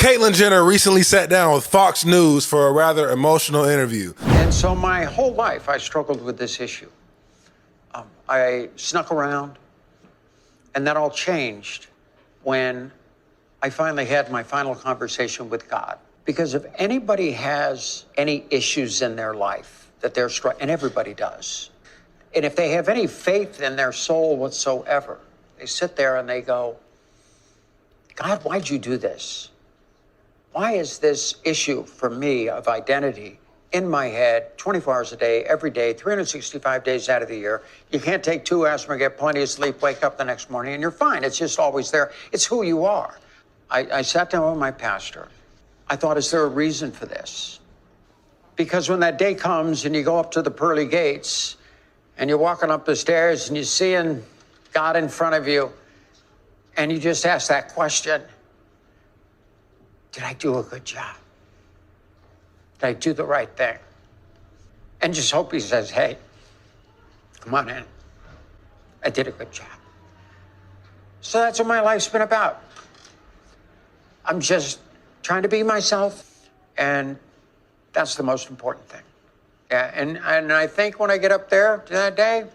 Caitlyn Jenner recently sat down with Fox News for a rather emotional interview. And so my whole life, I struggled with this issue. I snuck around, and that all changed when I finally had my final conversation with God. Because if anybody has any issues in their life that they're struggling, and everybody does, and if they have any faith in their soul whatsoever, they sit there and they go, God, why'd you do this? Why is this issue for me of identity in my head 24 hours a day, every day, 365 days out of the year? You can't take 2 aspirin, get plenty of sleep, wake up the next morning, and you're fine. It's just always there. It's who you are. I sat down with my pastor. I thought, is there a reason for this? Because when that day comes and you go up to the pearly gates and you're walking up the stairs and you're seeing God in front of you and you just ask that question, did I do a good job? Did I do the right thing? And just hope he says, hey, come on in. I did a good job. So that's what my life's been about. I'm just trying to be myself, and that's the most important thing. Yeah, and I think when I get up there that day,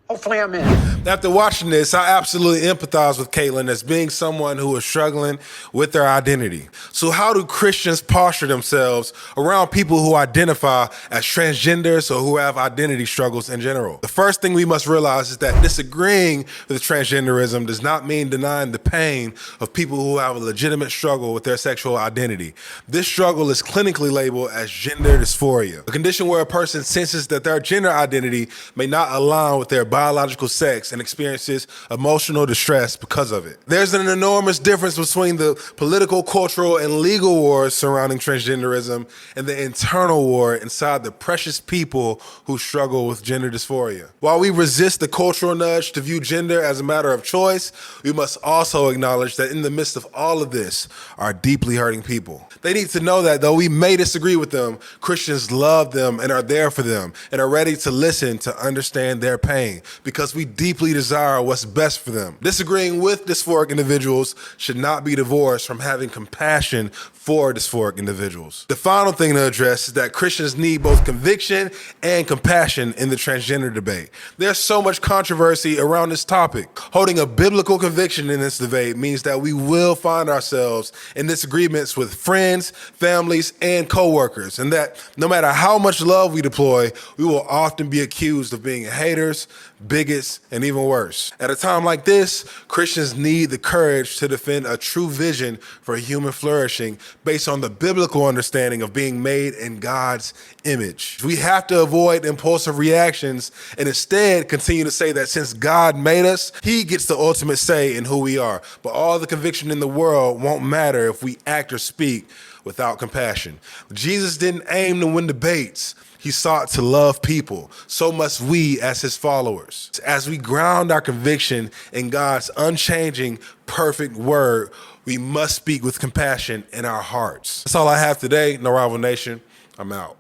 hopefully I'm in. After watching this, I absolutely empathize with Caitlyn as being someone who is struggling with their identity. So how do Christians posture themselves around people who identify as transgenders or who have identity struggles in general? The first thing we must realize is that disagreeing with transgenderism does not mean denying the pain of people who have a legitimate struggle with their sexual identity. This struggle is clinically labeled as gender dysphoria, a condition where a person senses that their gender identity may not align with their biological sex and experiences emotional distress because of it. There's an enormous difference between the political, cultural, and legal wars surrounding transgenderism and the internal war inside the precious people who struggle with gender dysphoria. While we resist the cultural nudge to view gender as a matter of choice, we must also acknowledge that in the midst of all of this are deeply hurting people. They need to know that though we may disagree with them, Christians love them and are there for them and are ready to listen to understand their pain because we deeply desire what's best for them. Disagreeing with dysphoric individuals should not be divorced from having compassion for dysphoric individuals. The final thing to address is that Christians need both conviction and compassion in the transgender debate. There's so much controversy around this topic. Holding a biblical conviction in this debate means that we will find ourselves in disagreements with friends, families, and co-workers, and that no matter how much love we deploy, we will often be accused of being haters, bigots, and even worse. At a time like this, Christians need the courage to defend a true vision for human flourishing based on the biblical understanding of being made in God's image. We have to avoid impulsive reactions and instead continue to say that since God made us, He gets the ultimate say in who we are. But all the conviction in the world won't matter if we act or speak without compassion. Jesus didn't aim to win debates. He sought to love people. So must we as His followers. As we ground our conviction in God's unchanging, perfect word, we must speak with compassion in our hearts. That's all I have today. No Rival Nation. I'm out.